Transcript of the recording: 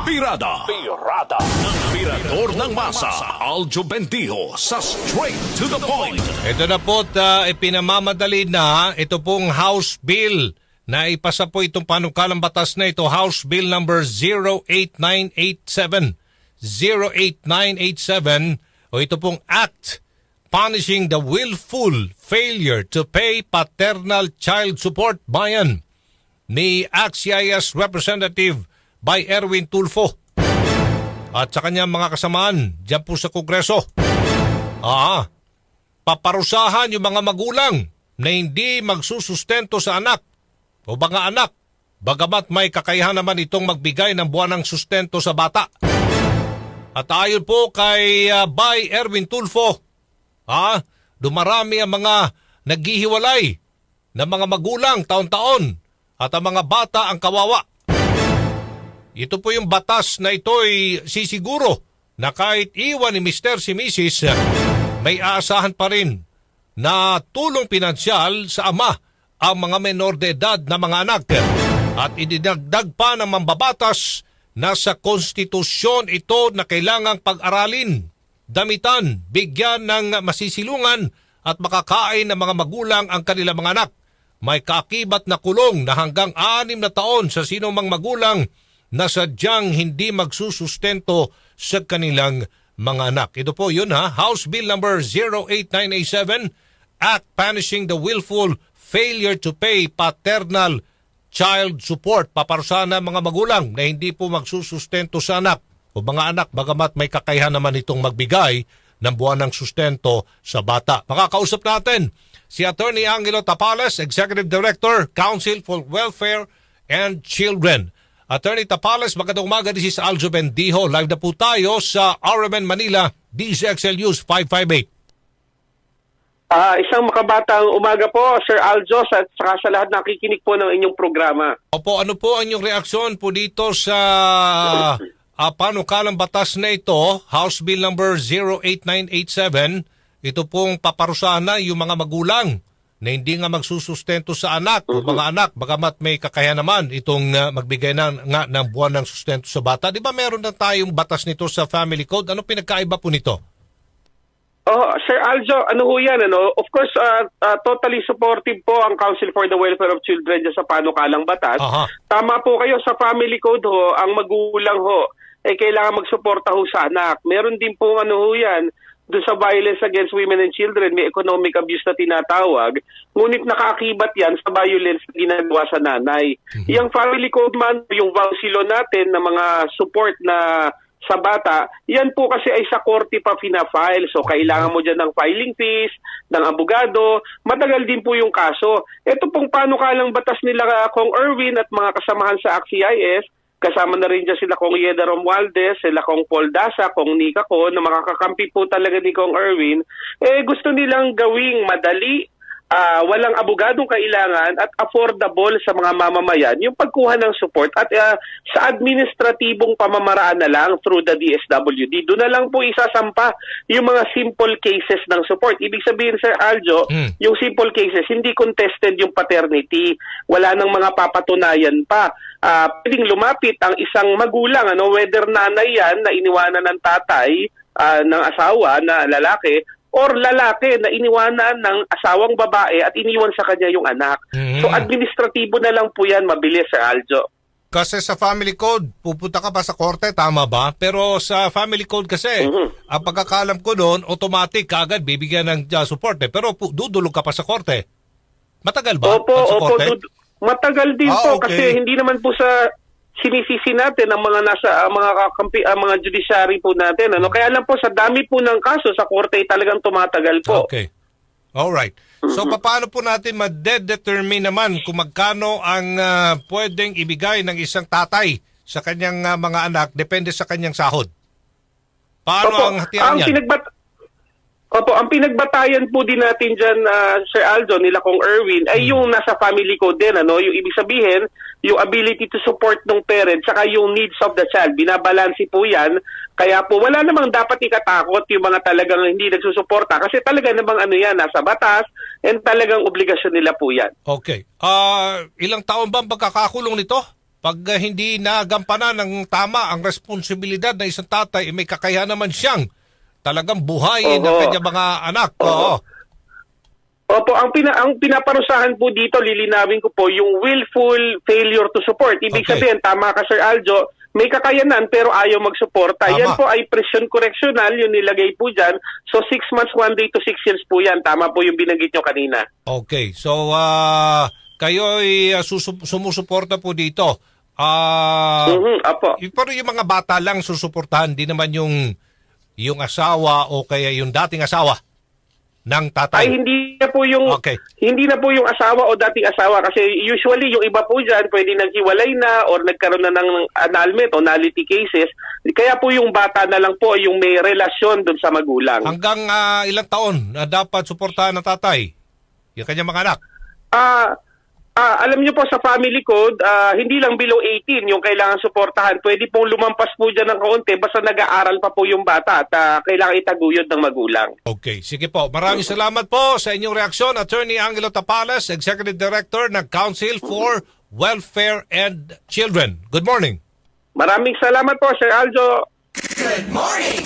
Birada ng Mirador ng Masa, Aljo Bendijo sa Straight to the Point. Ito na po, ipinamamadali na ito pong House Bill na ipasa po itong panukalang batas na ito, House Bill number 08987. 08987 o ito pong Act Punishing the Willful Failure to Pay Paternal Child Support Bayan ni ACT-CIS Representative by Erwin Tulfo at sa kanyang mga kasamaan dyan po sa Kongreso. Paparusahan yung mga magulang na hindi magsusustento sa anak o mga anak, bagamat may kakayahan naman itong magbigay ng buwanang sustento sa bata. At ayon po kay Bay Erwin Tulfo, dumarami ang mga naghihiwalay na mga magulang taon-taon at ang mga bata ang kawawa. Ito po yung batas na ito ay sisiguro na kahit iwan ni Mr. si Mrs. may aasahan pa rin na tulong pinansyal sa ama ang mga menor de edad na mga anak. At idinagdag pa ng mambabatas na sa konstitusyon ito na kailangang pag-aralin, damitan, bigyan ng masisilungan at makakain ng mga magulang ang kanilang mga anak. May kaakibat na kulong na hanggang 6 na taon sa sinumang magulang na sadyang hindi magsusustento sa kanilang mga anak. Ito po yun House Bill number 08987, Act Punishing the Willful Failure to Pay Paternal Child Support. Paparusahan ng mga magulang na hindi po magsusustento sa anak o mga anak bagamat may kakayahan naman itong magbigay ng buwanang sustento sa bata. Makakausap natin si Attorney Angelo Tapales, Executive Director, Council for Welfare and Children. Attorney Tapales, magandang umaga. This is Aljo Bendijo. Live na po tayo sa RMN Manila, DZXL News 558. Isang makabatang umaga po, Sir Aljo, at saka sa lahat nakikinig po ng inyong programa. Opo, ano po ang inyong reaksyon po dito sa panukalang batas na ito, House Bill number 08987, ito pong paparusahan na yung mga magulang na hindi nga magsusustento sa anak o mga anak, bagamat may kakayahan naman itong magbigay ng buwan ng sustento sa bata. Di ba meron na tayong batas nito sa Family Code? Ano pinagkaiba po nito? Sir Aljo, ano ho yan? Of course, totally supportive po ang Council for the Welfare of Children dyan sa panukalang batas. Tama po kayo, sa Family Code ho, ang magulang ho, kailangan magsuporta ho sa anak. Meron din po yan, doon sa violence against women and children, may economic abuse na tinatawag. Ngunit nakaakibat yan sa violence na ginagawa sa nanay. Yung Family Code man, yung vausilo natin na mga support na sa bata, yan po kasi ay sa korte pa fina-file. So, kailangan mo dyan ng filing fees, ng abogado. Matagal din po yung kaso. Ito pong panukalang batas nila Kong Erwin at mga kasamahan sa ACT-CIS, kasama na rin dyan sila Kong Yeda Romualdez, sila Kong Paul Dasa, Kong Nika ko, na makakakampi po talaga ni Kong Erwin, gusto nilang gawing madali, walang abogadong kailangan at affordable sa mga mamamayan yung pagkuha ng support at sa administratibong pamamaraan na lang through the DSWD. Doon na lang po isasampa yung mga simple cases ng support. Ibig sabihin, Sir Aljo, yung simple cases, hindi contested yung paternity. Wala nang mga papatunayan pa. Pwedeng lumapit ang isang magulang, whether nanay yan na iniwanan ng tatay, ng asawa na lalaki, or lalaki na iniwanan ng asawang babae at iniwan sa kanya yung anak. So administratibo na lang po yan, mabilis, Sir Aljo. Kasi sa Family Code, pupunta ka pa sa korte, tama ba? Pero sa Family Code kasi, ang pagkakalam ko doon, automatic kagad bibigyan ng support. Pero dudulog ka pa sa korte. Matagal ba? Opo, matagal din po kasi hindi naman po sa sinisisi natin ang mga mga judiciary po natin. Kaya lang po sa dami po ng kaso sa korte talagang tumatagal po. Okay. All right. So paano po natin ma-determine naman kung magkano ang pwedeng ibigay ng isang tatay sa kanyang mga anak depende sa kanyang sahod? Paano ang hatian yan? Ang pinagbatayan po din natin dyan, Sir Aljo, nila Kong Erwin, ay yung nasa Family Code din. Yung ibig sabihin, yung ability to support ng parent, saka yung needs of the child. Binabalansi po yan. Kaya po, wala namang dapat ikatakot yung mga talagang hindi nagsusuporta. Kasi talaga namang nasa batas, and talagang obligasyon nila po yan. Okay. Ilang taon ba ang pagkakakulong nito? pag hindi nagampanan ng tama ang responsibilidad ng isang tatay, may kakayahan naman siyang talagang buhayin ng kanyang mga anak. Oo. Opo, ang pinaparusahan po dito, lilinawin ko po, yung willful failure to support. Ibig sabihin, tama ka Sir Aljo, may kakayanan pero ayaw magsuporta. Yan po ay presyon correctional, yung nilagay po dyan. So 6 months, 1 day to 6 years po yan. Tama po yung binanggit nyo kanina. Okay, so kayo ay sumusuporta po dito. Apo. Pero yung mga bata lang susuportahan, di naman yung asawa o kaya yung dating asawa ng tatay. Ay hindi na po yung asawa o dating asawa kasi usually yung iba po diyan pwede naghiwalay na or nagkaroon na ng annulment o nullity cases. Kaya po yung bata na lang po yung may relasyon doon sa magulang. Hanggang ilang taon na dapat suportahan ng tatay yung kanyang mga anak? Alam niyo po sa family code, hindi lang below 18 yung kailangan suportahan. Pwede pong lumampas po dyan ng kaunti basta nag-aaral pa po yung bata at kailangan itaguyod ng magulang. Okay, sige po. Maraming salamat po sa inyong reaksyon. Attorney Angelo Tapales, Executive Director ng Council for Welfare and Children. Good morning. Maraming salamat po, Sir Aljo. Good morning!